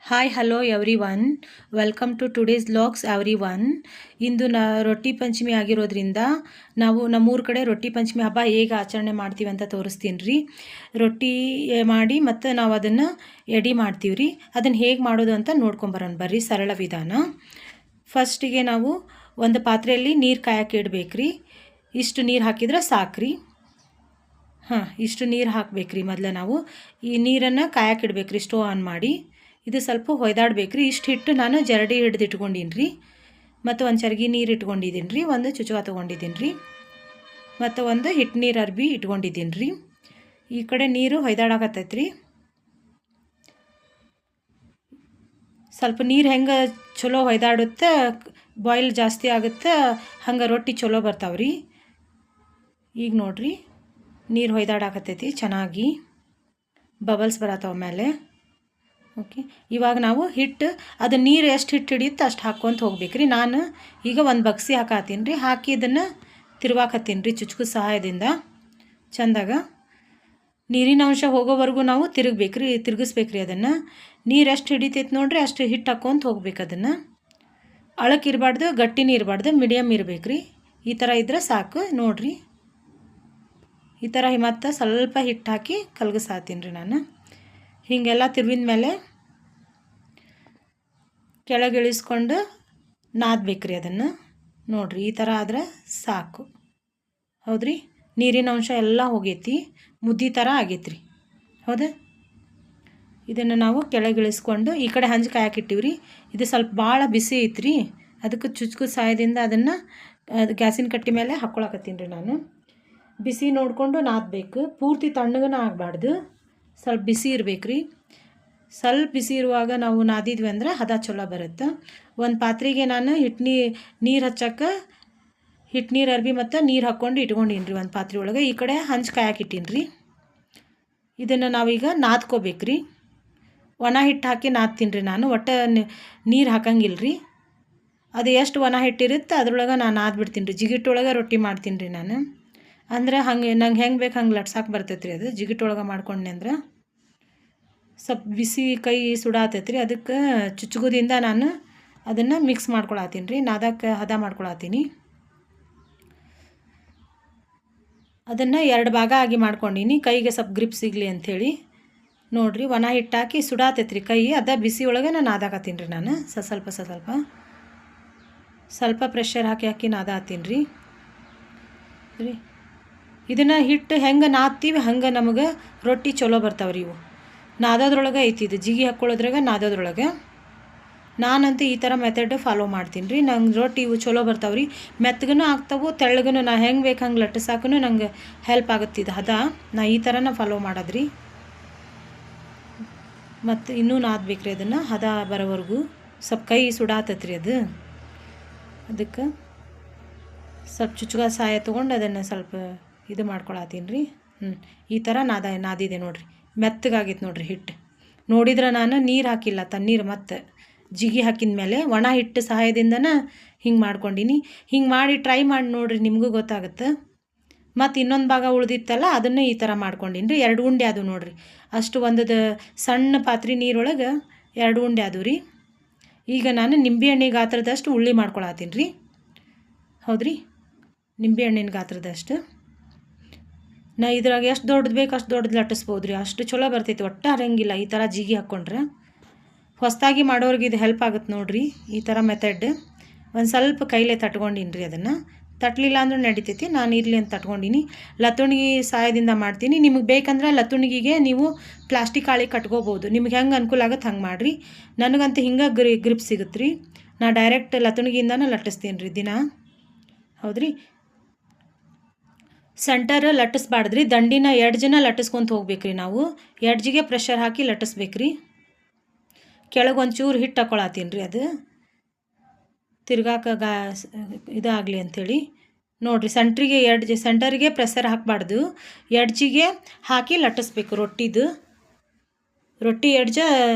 Hi hello everyone, welcome to today's vlogs everyone. ಇಂದು ರೊಟ್ಟಿ ಪಂಚಮಿ ಆಗಿರೋದ್ರಿಂದ ನಾವು ನಮ್ಮೂರ ಕಡೆ ರೊಟ್ಟಿ ಪಂಚಮಿ ಹಬ್ಬ ಹೇಗೆ ಆಚರಣೆ ಮಾಡ್ತೀವಿ ಅಂತ ತೋರಿಸ್ತೀನಿ ರೀ. ರೊಟ್ಟಿ ಮಾಡಿ ಮತ್ತು ನಾವು ಅದನ್ನು ಎಡೆ ಮಾಡ್ತೀವಿ ರೀ. ಅದನ್ನು ಹೇಗೆ ಮಾಡೋದು ಅಂತ ನೋಡ್ಕೊಂಬರೋಣ ಬರ್ರಿ. ಸರಳ ವಿಧಾನ. ಫಸ್ಟಿಗೆ ನಾವು ಒಂದು ಪಾತ್ರೆಯಲ್ಲಿ ನೀರು ಕಾಯಕ್ಕೆ ಇಡಬೇಕು ರೀ. ಇಷ್ಟು ನೀರು ಹಾಕಿದ್ರೆ ಸಾಕ್ರಿ. ಇಷ್ಟು ನೀರು ಹಾಕ್ಬೇಕು ರೀ. ಮೊದಲು ನಾವು ಈ ನೀರನ್ನು ಕಾಯಕ್ಕೆ ಇಡ್ಬೇಕು ರೀ. ಸ್ಟೋವ್ ಆನ್ ಮಾಡಿ ಇದು ಸ್ವಲ್ಪ ಹೊಯ್ದಾಡ್ಬೇಕು ರೀ. ಇಷ್ಟು ಹಿಟ್ಟು ನಾನು ಜರಡಿ ಹಿಡ್ದು ಇಟ್ಕೊಂಡಿನಿ ರೀ. ಮತ್ತು ಒಂದು ಚರ್ಗಿ ನೀರು ಇಟ್ಕೊಂಡಿದ್ದೀನಿ ರೀ. ಒಂದು ಚುಚುವ ತೊಗೊಂಡಿದ್ದೀನಿ ರೀ. ಮತ್ತು ಒಂದು ಹಿಟ್ಟು ನೀರು ಅರ್ಬಿ ಇಟ್ಕೊಂಡಿದ್ದೀನಿ ರೀ. ಈ ಕಡೆ ನೀರು ಹೊಯ್ದಾಡಕತ್ತೈತೆ ರೀ. ಸ್ವಲ್ಪ ನೀರು ಹೆಂಗೆ ಚಲೋ ಹೊಯ್ದಾಡುತ್ತೆ, ಬಾಯ್ಲ್ ಜಾಸ್ತಿ ಆಗುತ್ತೆ, ಹಂಗೆ ರೊಟ್ಟಿ ಚಲೋ ಬರ್ತಾವ್ರಿ. ಈಗ ನೋಡ್ರಿ ನೀರು ಹೊಯ್ದಾಡಕತ್ತೈತಿ, ಚೆನ್ನಾಗಿ ಬಬಲ್ಸ್ ಬರತ್ತವ ಮೇಲೆ. ಓಕೆ, ಇವಾಗ ನಾವು ಹಿಟ್ಟು ಅದು ನೀರು ಎಷ್ಟು ಹಿಟ್ಟು ಹಿಡಿಯುತ್ತೆ ಅಷ್ಟು ಹಾಕ್ಕೊಂತ ಹೋಗ್ಬೇಕು ರೀ. ನಾನು ಈಗ ಒಂದು ಬಗ್ಸಿ ಹಾಕತ್ತೀನಿ ರೀ. ಹಾಕಿ ಇದನ್ನು ತಿರ್ವಾಕತ್ತೀನಿ ರೀ ಚುಚ್ಕದ ಸಹಾಯದಿಂದ. ಚೆಂದಾಗ ನೀರಿನ ಅಂಶ ಹೋಗೋವರೆಗೂ ನಾವು ತಿರುಗಿಸ್ಬೇಕು ರೀ. ಅದನ್ನು ನೀರು ಎಷ್ಟು ಹಿಡಿತೈತೆ ನೋಡ್ರಿ ಅಷ್ಟು ಹಿಟ್ಟು ಹಾಕ್ಕೊಂತ ಹೋಗ್ಬೇಕು. ಅದನ್ನು ಅಳಕ್ಕಿರಬಾರ್ದು, ಗಟ್ಟಿನೂ ಇರಬಾರ್ದು, ಮೀಡಿಯಮ್ ಇರಬೇಕು ರೀ. ಈ ಥರ ಇದ್ರೆ ಸಾಕು ನೋಡಿರಿ. ಈ ಥರ ಮತ್ತು ಸ್ವಲ್ಪ ಹಿಟ್ಟು ಹಾಕಿ ಕಲ್ಗಿಸಾತೀನಿ ರೀ ನಾನು. ಹೀಗೆಲ್ಲ ತಿರುವಿದ ಮೇಲೆ ಕೆಳಗಿಳಿಸ್ಕೊಂಡು ನಾದಬೇಕು ರೀ ಅದನ್ನು. ನೋಡಿರಿ ಈ ಥರ ಆದ್ರೆ ಸಾಕು. ಹೌದ್ರಿ, ನೀರಿನ ಅಂಶ ಎಲ್ಲ ಹೋಗೈತಿ, ಮುದ್ದೆ ಥರ ಆಗೈತಿ ರೀ. ಹೌದಾ, ಇದನ್ನು ನಾವು ಕೆಳಗಿಳಿಸ್ಕೊಂಡು ಈ ಕಡೆ ಹಂಚು ಕಾಯಕ್ಕಿಟ್ಟಿವಿ ರೀ. ಇದು ಸ್ವಲ್ಪ ಭಾಳ ಬಿಸಿ ಐತ್ರಿ, ಅದಕ್ಕೆ ಚುಚ್ಕು ಸಹಾಯದಿಂದ ಅದನ್ನು ಗ್ಯಾಸಿನ ಕಟ್ಟಿ ಮೇಲೆ ಹಾಕ್ಕೊಳಕತ್ತೀನಿ ರೀ ನಾನು. ಬಿಸಿ ನೋಡಿಕೊಂಡು ನಾದಬೇಕು, ಪೂರ್ತಿ ತಣ್ಣಗನ ಆಗಬಾರ್ದು, ಸ್ವಲ್ಪ ಬಿಸಿ ಇರಬೇಕು ರೀ. ಸ್ವಲ್ಪ ಬಿಸಿ ಇರುವಾಗ ನಾವು ನಾದಿದ್ವಿ ಅಂದ್ರೆ ಹದ ಚಲೋ ಬರುತ್ತೆ. ಒಂದು ಪಾತ್ರೆಗೆ ನಾನು ನೀರು ಹಚ್ಚಕ್ಕೆ ಹಿಟ್ಟು ನೀರು ಅರ್ಬಿ ಮತ್ತು ನೀರು ಹಾಕ್ಕೊಂಡು ಇಟ್ಕೊಂಡೀನಿ ರೀ ಒಂದು ಪಾತ್ರೆ ಒಳಗೆ. ಈ ಕಡೆ ಹಂಚು ಕಾಯಕ್ಕೆ ಇಟ್ಟೀನಿ ರೀ. ಇದನ್ನು ನಾವೀಗ ನಾದ್ಕೋಬೇಕು ರೀ. ಒಣ ಹಿಟ್ಟು ಹಾಕಿ ನಾದ್ತೀನಿ ರೀ ನಾನು, ಒಟ್ಟು ನೀರು ಹಾಕಂಗಿಲ್ಲ ರೀ. ಅದು ಎಷ್ಟು ಒಣ ಹಿಟ್ಟಿರುತ್ತೆ ಅದ್ರೊಳಗೆ ನಾನು ನಾದ್ಬಿಡ್ತೀನಿ ರೀ. ಜಿಗಿಟ್ಟೊಳಗೆ ರೊಟ್ಟಿ ಮಾಡ್ತೀನಿ ರೀ ನಾನು. ಅಂದ್ರೆ ಹಂಗೆ ನಂಗೆ ಹೆಂಗೆ ಬೇಕು ಹಂಗೆ ಲಟ್ಸಕ್ಕೆ ಬರ್ತೈತೆ ರೀ. ಅದು ಜಿಗಿಟ್ಟೊಳಗೆ ಮಾಡ್ಕೊಂಡೆ ಅಂದ್ರೆ ಸ್ವಲ್ಪ ಬಿಸಿ ಕೈ ಸುಡಾತೈತೆ ರೀ. ಅದಕ್ಕೆ ಚುಚ್ಚುಗೋದಿಂದ ನಾನು ಅದನ್ನು ಮಿಕ್ಸ್ ಮಾಡ್ಕೊಳತ್ತೀನಿ ರೀ. ನಾದಕ್ಕೆ ಹದ ಮಾಡ್ಕೊಳತ್ತೀನಿ. ಅದನ್ನು 2 ಭಾಗ ಆಗಿ ಮಾಡ್ಕೊಂಡೀನಿ, ಕೈಗೆ ಸ್ವಲ್ಪ ಗ್ರಿಪ್ ಸಿಗಲಿ ಅಂಥೇಳಿ. ನೋಡಿರಿ ಒಣ ಹಿಟ್ಟು ಹಾಕಿ ಸುಡಾತೈತೆ ರೀ ಕೈ. ಅದ ಬಿಸಿ ಒಳಗೆ ನಾನು ನಾದಾಕತ್ತೀನಿ ರೀ ನಾನು. ಸ್ವಲ್ಪ ಪ್ರೆಷರ್ ಹಾಕಿ ನಾದಾತೀನಿ ರೀ. ಇದನ್ನು ಹಿಟ್ಟು ಹೆಂಗೆ ನಾದ್ತೀವಿ ಹಂಗೆ ನಮಗೆ ರೊಟ್ಟಿ ಚಲೋ ಬರ್ತಾವ್ರಿ. ಇವು ನಾದೋದ್ರೊಳಗೆ ಐತಿ, ಇದು ಜಿಗಿ ಹಾಕ್ಕೊಳ್ಳೋದ್ರಾಗ ನಾದೋದ್ರೊಳಗೆ. ನಾನಂತೂ ಈ ಥರ ಮೆಥಡ್ ಫಾಲೋ ಮಾಡ್ತೀನಿ ರೀ. ನಂಗೆ ರೊಟ್ಟಿ ಇವು ಚಲೋ ಬರ್ತಾವ್ರಿ. ಮೆತ್ತಗೂ ಆಗ್ತಾವೆ, ತೆಳ್ಳಗೂ ನಾ ಹೆಂಗೆ ಬೇಕು ಹಂಗೆ ಲಟ್ಟಿಸಾಕೂ ನಂಗೆ ಹೆಲ್ಪ್ ಆಗುತ್ತೆ ಇದು ಹದ. ನಾ ಈ ಥರನ ಫಾಲೋ ಮಾಡೋದ್ರಿ. ಮತ್ತು ಇನ್ನೂ ನಾದ್ಬೇಕು ರೀ ಅದನ್ನು ಹದ ಬರೋವರೆಗೂ. ಸ್ವಲ್ಪ ಕೈ ಸುಡಾತತ್ರಿ ಅದು. ಅದಕ್ಕೆ ಸ್ವಲ್ಪ ಚುಚ್ಚುಗ ಸಹಾಯ ತೊಗೊಂಡು ಅದನ್ನು ಸ್ವಲ್ಪ ಇದು ಮಾಡ್ಕೊಳತ್ತೀನಿ ರೀ. ಈ ಥರ ನಾದಿದೆ ನೋಡಿರಿ. ಮೆತ್ತಗಾಗೈತೆ ನೋಡಿರಿ ಹಿಟ್ಟು. ನೋಡಿದ್ರೆ ನಾನು ನೀರು ಹಾಕಿಲ್ಲ, ತಣ್ಣೀರು ಮತ್ತು ಜಿಗಿ ಹಾಕಿದ ಮೇಲೆ ಒಣ ಹಿಟ್ಟು ಸಹಾಯದಿಂದನೇ ಹಿಂಗೆ ಮಾಡ್ಕೊಂಡೀನಿ. ಹಿಂಗೆ ಮಾಡಿ ಟ್ರೈ ಮಾಡಿ ನೋಡಿರಿ, ನಿಮಗೂ ಗೊತ್ತಾಗುತ್ತೆ. ಮತ್ತು ಇನ್ನೊಂದು ಭಾಗ ಉಳಿದಿತ್ತಲ್ಲ ಅದನ್ನು ಈ ಥರ ಮಾಡ್ಕೊಂಡೀನಿ ರೀ. 2 ಉಂಡೆ ಅದು ನೋಡಿರಿ. ಅಷ್ಟು ಒಂದದು ಸಣ್ಣ ಪಾತ್ರೆ ನೀರೊಳಗೆ 2 ಉಂಡೆ ಅದು ರೀ. ಈಗ ನಾನು ನಿಂಬೆಹಣ್ಣಿನ ಗಾತ್ರದಷ್ಟು ಉಳ್ಳಿ ಮಾಡ್ಕೊಳತ್ತೀನಿ ರೀ. ಹೌದ್ರಿ, ನಿಂಬೆಹಣ್ಣಿನ ಗಾತ್ರದಷ್ಟು. ನಾ ಇದ್ರಾಗ ಎಷ್ಟು ದೊಡ್ಡದು ಬೇಕು ಅಷ್ಟು ದೊಡ್ಡದು ಲಟ್ಟಿಸ್ಬೋದು ರೀ. ಅಷ್ಟು ಚಲೋ ಬರ್ತೈತಿ, ಒಟ್ಟು ಹರಂಗಿಲ್ಲ ಈ ಥರ ಜಿಗಿ ಹಾಕ್ಕೊಂಡ್ರೆ. ಹೊಸದಾಗಿ ಮಾಡೋರಿಗೆ ಇದು ಹೆಲ್ಪ್ ಆಗುತ್ತೆ ನೋಡಿರಿ ಈ ಥರ ಮೆಥಡ್. ಒಂದು ಸ್ವಲ್ಪ ಕೈಲೇ ತಟ್ಕೊಂಡೀನಿ ರೀ. ಅದನ್ನು ತಟ್ಟಲಿಲ್ಲ ಅಂದ್ರೆ ನಡಿತೈತಿ, ನಾನು ಇರಲಿ ಅಂತ ತಟ್ಕೊಂಡೀನಿ. ಲತ್ತುಣಿಗೆ ಸಹಾಯದಿಂದ ಮಾಡ್ತೀನಿ. ನಿಮಗೆ ಬೇಕಂದ್ರೆ ಲತ್ತುಣಿಗೆ ನೀವು ಪ್ಲಾಸ್ಟಿಕ್ ಹಾಳಿ ಕಟ್ಕೋಬೋದು. ನಿಮ್ಗೆ ಹೆಂಗೆ ಅನುಕೂಲ ಆಗುತ್ತೆ ಹಂಗೆ ಮಾಡಿರಿ. ನನಗಂತೂ ಹಿಂಗೆ ಗ್ರಿಪ್ ಸಿಗುತ್ತೆ ರೀ. ನಾ ಡೈರೆಕ್ಟ್ ಲತ್ತುಣಿಗಿಂದನೇ ಲಟ್ಟಿಸ್ತೀನಿ ರೀ ದಿನ. ಹೌದ್ರಿ, ಸೆಂಟರ್ ಲಟ್ಟಿಸ್ಬಾರ್ದ್ರಿ, ದಂಡಿನ ಎಡ್ಜನ್ನ ಲಟ್ಟಿಸ್ಕೊಂತ ಹೋಗ್ಬೇಕು ರೀ ನಾವು. ಎಡ್ಜಿಗೆ ಪ್ರೆಷರ್ ಹಾಕಿ ಲಟ್ಟಿಸ್ಬೇಕು ರೀ. ಕೆಳಗೆ ಒಂಚೂರು ಹಿಟ್ಟು ಹಾಕ್ಕೊಳತ್ತೀನಿ ರೀ. ಅದು ತಿರ್ಗಾಕ ಇದಾಗಲಿ ಅಂಥೇಳಿ ನೋಡಿರಿ. ಸೆಂಟರಿಗೆ ಪ್ರೆಷರ್ ಹಾಕಬಾರ್ದು, ಎಡ್ಜಿಗೆ ಹಾಕಿ ಲಟ್ಟಿಸ್ಬೇಕು ರೊಟ್ಟಿದು. ರೊಟ್ಟಿ ಎಡ್ಜ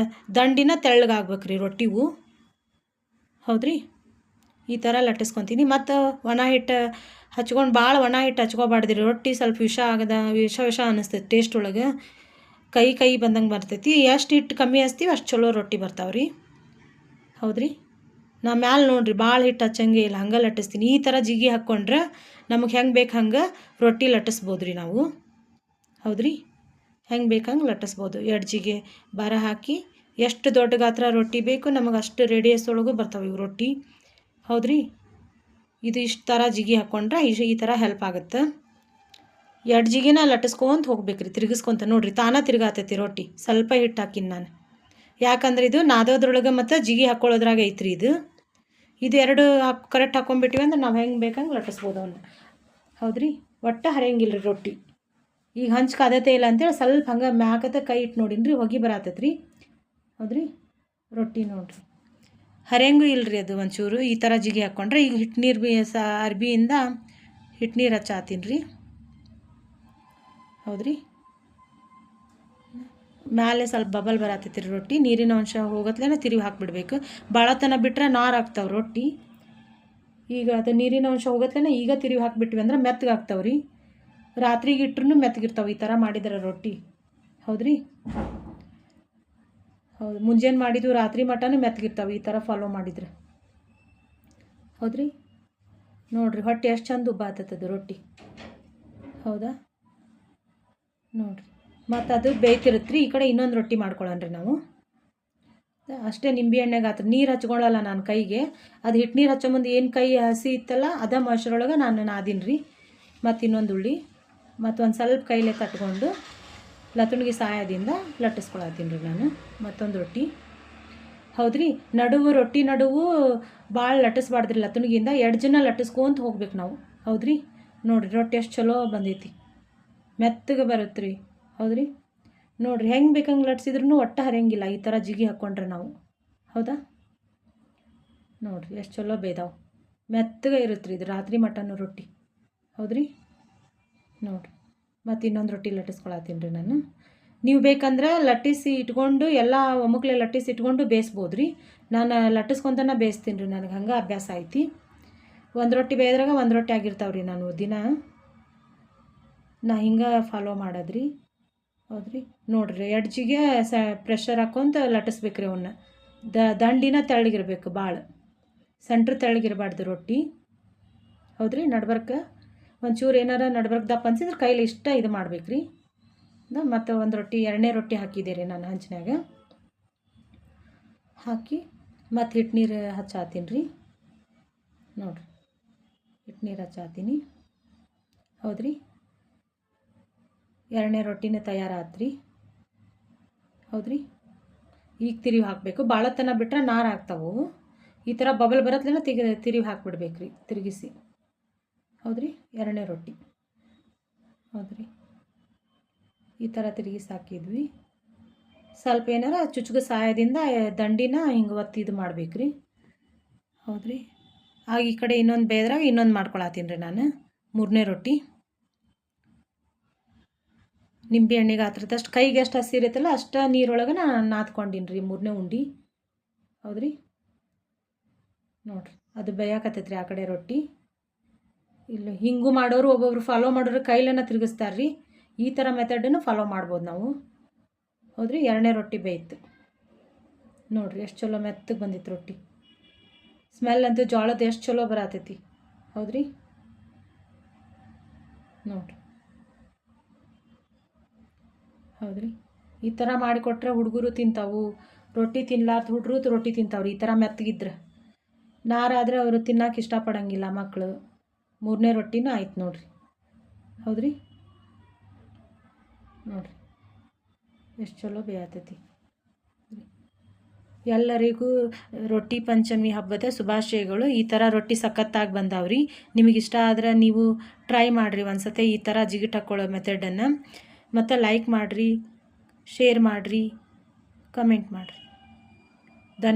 ದಂಡಿನ ತೆಳ್ಳಗಾಗ್ಬೇಕು ರೀ ರೊಟ್ಟಿವು. ಹೌದ್ರಿ, ಈ ಥರ ಲಟ್ಟಿಸ್ಕೊತೀನಿ. ಮತ್ತು ಒಣ ಹಿಟ್ಟು ಹಚ್ಕೊಂಡು ಭಾಳ ಒಣ ಹಿಟ್ಟು ಹಚ್ಕೋಬಾರ್ದ್ರಿ. ರೊಟ್ಟಿ ಸ್ವಲ್ಪ ವಿಷ ಅನ್ನಿಸ್ತೈತೆ ಟೇಸ್ಟ್ ಒಳಗೆ. ಕೈ ಬಂದಂಗೆ ಬರ್ತೈತಿ. ಎಷ್ಟು ಹಿಟ್ಟು ಕಮ್ಮಿ ಹಚ್ತೀವಿ ಅಷ್ಟು ಚಲೋ ರೊಟ್ಟಿ ಬರ್ತಾವ್ರಿ. ಹೌದ್ರಿ. ನಾ ಮ್ಯಾಲೆ ನೋಡಿರಿ ಭಾಳ ಹಿಟ್ಟು ಹಚ್ಚಂಗೆ ಇಲ್ಲ, ಹಂಗೆ ಲಟ್ಟಿಸ್ತೀನಿ. ಈ ಥರ ಜಿಗಿ ಹಾಕ್ಕೊಂಡ್ರೆ ನಮಗೆ ಹೆಂಗೆ ಬೇಕು ಹಂಗೆ ರೊಟ್ಟಿ ಲಟ್ಟಿಸ್ಬೋದು ರೀ ನಾವು. ಹೌದ್ರಿ. ಹೆಂಗೆ ಬೇಕು ಹಂಗೆ ಲಟ್ಟಿಸ್ಬೋದು. ಜಿಗೆ ಬರ ಹಾಕಿ ಎಷ್ಟು ದೊಡ್ಡ ಗಾತ್ರ ರೊಟ್ಟಿ ಬೇಕು ನಮಗೆ ಅಷ್ಟು ರೇಡಿಯಸ್ ಒಳಗೂ ಬರ್ತಾವೆ ಇವು ರೊಟ್ಟಿ. ಹೌದ್ರಿ. ಇದು ಇಷ್ಟು ಥರ ಜಿಗಿ ಹಾಕ್ಕೊಂಡ್ರೆ ಈ ಥರ ಹೆಲ್ಪ್ ಆಗುತ್ತೆ. ಜಿಗಿನ ಲಟ್ಟಿಸ್ಕೊಂತ ಹೋಗ್ಬೇಕು ರೀ, ತಿರುಗಿಸ್ಕೊಂತ. ನೋಡಿರಿ ತಾನೇ ತಿರುಗಾತೈತಿ ರೊಟ್ಟಿ. ಸ್ವಲ್ಪ ಹಿಟ್ಟು ಹಾಕಿನಿ ನಾನು, ಯಾಕಂದ್ರೆ ಇದು ನಾದೋದ್ರೊಳಗೆ ಮತ್ತು ಜಿಗಿ ಹಾಕ್ಕೊಳ್ಳೋದ್ರಾಗ ಐತ್ರಿ ಇದು ಎರಡು ಕರೆಕ್ಟ್ ಹಾಕ್ಕೊಂಬಿಟ್ಟಿವಿ ಅಂದ್ರೆ ನಾವು ಹೆಂಗೆ ಬೇಕಂಗೆ ಲಟ್ಟಿಸ್ಬೋದು ಅವನ್ನ. ಹೌದ್ರಿ. ಒಟ್ಟು ಹರಿಯಂಗಿಲ್ಲ ರೀ ರೊಟ್ಟಿ. ಈಗ ಹಂಚು ಕಾದತೆ ಇಲ್ಲ ಅಂತೇಳಿ ಸ್ವಲ್ಪ ಹಂಗೆ ಮ್ಯಾಕತ್ತ ಕೈ ಇಟ್ಟು ನೋಡಿನ್ರಿ, ಹೊಗೆ ಬರತ್ತೈತ್ರಿ. ಹೌದ್ರಿ. ರೊಟ್ಟಿ ನೋಡಿರಿ ಹರಿಯಂಗೂ ಇಲ್ಲರಿ ಅದು ಒಂಚೂರು. ಈ ಥರ ಜಿಗಿ ಹಾಕ್ಕೊಂಡ್ರೆ ಈಗ ಹಿಟ್ಟು ನೀರು ಅರ್ಬಿಯಿಂದ ಹಿಟ್ಟು ನೀರು ಹಚ್ಚಾತೀನಿ ರೀ. ಹೌದ್ರಿ. ಮ್ಯಾಲೆ ಸ್ವಲ್ಪ ಬಬಲ್ ಬರತ್ತೈತಿ ರೀ ರೊಟ್ಟಿ. ನೀರಿನ ಅಂಶ ಹೋಗತ್ಲೇನೆ ತಿರುವಿ ಹಾಕಿಬಿಡ್ಬೇಕು. ಭಾಳತನ ಬಿಟ್ಟರೆ ನಾರು ಆಗ್ತಾವೆ ರೊಟ್ಟಿ. ಈಗ ಅದು ನೀರಿನ ಅಂಶ ಹೋಗತ್ಲೇನೆ ಈಗ ತಿರುವಿ ಹಾಕಿಬಿಟ್ವಿ ಅಂದ್ರೆ ಮೆತ್ತಗೆ ಆಗ್ತಾವೆ ರೀ. ರಾತ್ರಿಗೆ ಇಟ್ರೂ ಮೆತ್ತಗಿರ್ತಾವೆ ಈ ಥರ ಮಾಡಿದ್ರೆ ರೊಟ್ಟಿ. ಹೌದ್ರಿ. ಹೌದು, ಮುಂಜಾನೆ ಮಾಡಿದ್ದು ರಾತ್ರಿ ಮಟನೂ ಮೆತ್ತಗಿರ್ತಾವೆ ಈ ಥರ ಫಾಲೋ ಮಾಡಿದ್ರೆ. ಹೌದ್ರಿ. ನೋಡಿರಿ ಹೊಟ್ಟೆ ಎಷ್ಟು ಚಂದ ಉಬ್ಬ ಆಗ್ತೈತದು ರೊಟ್ಟಿ. ಹೌದಾ. ನೋಡಿರಿ ಮತ್ತು ಅದು ಬೇಯ್ತಿರುತ್ತೆ ರೀ. ಈ ಕಡೆ ಇನ್ನೊಂದು ರೊಟ್ಟಿ ಮಾಡ್ಕೊಳ್ಳೋಣ ನಾವು. ಅಷ್ಟೇ ನಿಂಬೆ ಎಣ್ಣೆಗೆ ಆತ್ರ ನೀರು ಹಚ್ಕೊಳ್ಳಲ್ಲ ನಾನು ಕೈಗೆ. ಅದು ಹಿಟ್ಟು ನೀರು ಹಚ್ಚೋ ಮುಂದೆ ಏನು ಕೈ ಹಸಿ ಇತ್ತಲ್ಲ ಅದ ಮೊಸರೊಳಗೆ ನಾನು ನಾದೀನಿ ರೀ. ಮತ್ತು ಇನ್ನೊಂದು ಉಳ್ಳಿ ಮತ್ತು ಒಂದು ಸ್ವಲ್ಪ ಕೈಲೇ ತಟ್ಕೊಂಡು ಲತುಣಿಗೆ ಸಹಾಯದಿಂದ ಲಟ್ಟಿಸ್ಕೊಳತ್ತೀನಿ ರೀ ನಾನು ಮತ್ತೊಂದು ರೊಟ್ಟಿ. ಹೌದ್ರಿ. ರೊಟ್ಟಿ ನಡುವು ಭಾಳ ಲಟ್ಟಿಸ್ಬಾರ್ದ್ರಿ ಲತುಣಿಗಿಂದ. ಜನ ಲಟ್ಟಿಸ್ಕೊಂತ ಹೋಗ್ಬೇಕು ನಾವು. ಹೌದ್ರಿ. ನೋಡಿರಿ ರೊಟ್ಟಿ ಎಷ್ಟು ಚಲೋ ಬಂದೈತಿ, ಮೆತ್ತಗೆ ಬರುತ್ತೆ ರೀ. ಹೌದ್ರಿ. ನೋಡಿರಿ ಹೆಂಗೆ ಬೇಕಂಗೆ ಲಟ್ಸಿದ್ರೂ ಒಟ್ಟು ಹರಿಯಂಗಿಲ್ಲ ಈ ಥರ ಜಿಗಿ ಹಾಕ್ಕೊಂಡ್ರೆ ನಾವು. ಹೌದಾ. ನೋಡಿರಿ ಎಷ್ಟು ಚಲೋ ಬೇಯ್ದಾವೆ, ಮೆತ್ತಗೆ ಇರುತ್ತೆ ರೀ ಇದು ರಾತ್ರಿ ಮಟನ್ನು ರೊಟ್ಟಿ. ಹೌದ್ರಿ. ನೋಡಿರಿ ಮತ್ತು ಇನ್ನೊಂದು ರೊಟ್ಟಿ ಲಟ್ಟಿಸ್ಕೊಳತ್ತೀನಿ ರೀ ನಾನು. ನೀವು ಬೇಕಂದ್ರೆ ಲಟ್ಟಿಸಿ ಇಟ್ಕೊಂಡು ಎಲ್ಲ ಒಮ್ಮಕ್ಲೆ ಲಟ್ಟಿಸಿ ಇಟ್ಕೊಂಡು ಬೇಯಿಸ್ಬೋದು ರೀ. ನಾನು ಲಟ್ಟಿಸ್ಕೊತನ ಬೇಯಿಸ್ತೀನಿ ರೀ, ನನಗೆ ಹಂಗೆ ಅಭ್ಯಾಸ ಐತಿ. ಒಂದು ರೊಟ್ಟಿ ಬೇಯ್ದ್ರಾಗ ಒಂದು ರೊಟ್ಟಿ ಆಗಿರ್ತಾವೆ ರೀ ನಾನು ದಿನ. ನಾ ಹಿಂಗೆ ಫಾಲೋ ಮಾಡೋದ್ರಿ. ಹೌದ್ರಿ. ನೋಡಿರಿ ಎಡ್ಜಿಗೆ ಪ್ರೆಷರ್ ಹಾಕ್ಕೊಂತ ಲಟ್ಟಿಸ್ಬೇಕು ರೀ ಅವನ್ನ. ದಂಡಿನ ತೆಳ್ಳಗಿರ್ಬೇಕು, ಭಾಳ ಸೆಂಟ್ರ್ ತೆಳ್ಳಗಿರಬಾರ್ದು ರೊಟ್ಟಿ. ಹೌದ್ರಿ. ನಡ್ಬರ್ಕ ಒಂಚೂರು ಏನಾರ ನಡ್ಬರ್ಕ್ ದಪ್ಪ ಅನ್ಸಿದ್ರೆ ಕೈಲಿ ಇಷ್ಟ ಇದು ಮಾಡ್ಬೇಕು ರೀ. ಮತ್ತು ಒಂದು ರೊಟ್ಟಿ ಎರಡನೇ ರೊಟ್ಟಿ ಹಾಕಿದ್ದೆ ರೀ ನಾನು ಹಂಚಿನಾಗ ಹಾಕಿ ಮತ್ತು ಹಿಟ್ಟು ನೀರು ಹಚ್ಚಾತೀನಿ ರೀ. ನೋಡಿರಿ ಹಿಟ್ಟು ನೀರು ಹಚ್ಚಾತೀನಿ. ಹೌದ್ರಿ. ಎರಡನೇ ರೊಟ್ಟಿನೇ ತಯಾರಾತ್ರಿ. ಹೌದ್ರಿ. ಈಗ ತಿರುವಿ ಹಾಕಬೇಕು. ಭಾಳತನ ಬಿಟ್ರೆ ನಾರು ಆಗ್ತಾವು. ಈ ಥರ ಬಬಲ್ ಬರತ್ಲೇನ ತಿರುವಿ ಹಾಕ್ಬಿಡ್ಬೇಕು ರೀ, ತಿರುಗಿಸಿ. ಹೌದ್ರಿ. ಎರಡನೇ ರೊಟ್ಟಿ. ಹೌದ್ರಿ. ಈ ಥರ ತಿರುಗಿಸಿ ಹಾಕಿದ್ವಿ. ಸ್ವಲ್ಪ ಏನಾರ ಚುಚ್ಚುಗ ಸಹಾಯದಿಂದ ದಂಡಿನ ಹಿಂಗೆ ಒತ್ತಿ ಇದು ಮಾಡ್ಬೇಕು ರೀ. ಹೌದ್ರಿ. ಆಗ ಈ ಕಡೆ ಇನ್ನೊಂದು ಬೇಯ್ದ್ರಾಗ ಇನ್ನೊಂದು ಮಾಡ್ಕೊಳತ್ತೀನಿ ರೀ ನಾನು ಮೂರನೇ ರೊಟ್ಟಿ. ನಿಂಬೆ ಎಣ್ಣೆಗೆ ಹತ್ರದಷ್ಟು ಕೈಗೆ ಎಷ್ಟು ಹಸಿ ಇರುತ್ತಲ್ಲ ಅಷ್ಟು ನೀರೊಳಗೆ ನಾನು ನಾದ್ಕೊಂಡೀನಿ ರೀ ಮೂರನೇ ಉಂಡೆ. ಹೌದ್ರಿ. ನೋಡಿರಿ ಅದು ಬೇಯಾಕತ್ತೈತ್ರಿ ಆ ಕಡೆ ರೊಟ್ಟಿ. ಇಲ್ಲ ಹಿಂಗೂ ಮಾಡೋರು ಒಬ್ಬೊಬ್ರು ಫಾಲೋ ಮಾಡೋರು ಕೈಲನ್ನ ತಿರುಗಿಸ್ತಾರೆ ರೀ. ಈ ಥರ ಮೆಥಡನ್ನು ಫಾಲೋ ಮಾಡ್ಬೋದು ನಾವು. ಹೌದ್ರಿ. ಎರಡನೇ ರೊಟ್ಟಿ ಬೇಯ್ತು. ನೋಡಿರಿ ಎಷ್ಟು ಚಲೋ ಮೆತ್ತಗೆ ಬಂದಿತ್ತು ರೊಟ್ಟಿ. ಸ್ಮೆಲ್ ಅಂತೂ ಜೋಳದ ಎಷ್ಟು ಚಲೋ ಬರತೈತಿ. ಹೌದ್ರಿ. ನೋಡಿರಿ. ಹೌದ್ರಿ. ಈ ಥರ ಮಾಡಿಕೊಟ್ರೆ ಹುಡುಗರು ತಿಂತಾವು. ರೊಟ್ಟಿ ತಿನ್ಲಾರ್ದು ಹುಡ್ರು ರೊಟ್ಟಿ ತಿಂತಾವ್ರಿ ಈ ಥರ ಮೆತ್ತಗಿದ್ರೆ. ನಾರಾದರೆ ಅವರು ತಿನ್ನೋಕೆ ಇಷ್ಟಪಡೋಂಗಿಲ್ಲ ಮಕ್ಕಳು. ಮೂರನೇ ರೊಟ್ಟಿನೂ ಆಯ್ತು ನೋಡಿರಿ. ಹೌದ್ರಿ. ನೋಡಿರಿ ಎಷ್ಟು ಚಲೋ ಬೇಯತೈತಿ. ಎಲ್ಲರಿಗೂ ರೊಟ್ಟಿ ಪಂಚಮಿ ಹಬ್ಬದ ಶುಭಾಶಯಗಳು. ಈ ಥರ ರೊಟ್ಟಿ ಸಖತ್ತಾಗಿ ಬಂದಾವ್ರಿ. ನಿಮಗಿಷ್ಟ ಆದ್ರೆ ನೀವು ಟ್ರೈ ಮಾಡಿರಿ ಒಂದ್ಸತಿ ಈ ಥರ ಜಿಗಿಟ್ ಹಾಕ್ಕೊಳ್ಳೋ ಮೆಥಡನ್ನು. ಮತ್ತು ಲೈಕ್ ಮಾಡಿರಿ, ಶೇರ್ ಮಾಡಿರಿ, ಕಮೆಂಟ್ ಮಾಡಿರಿ.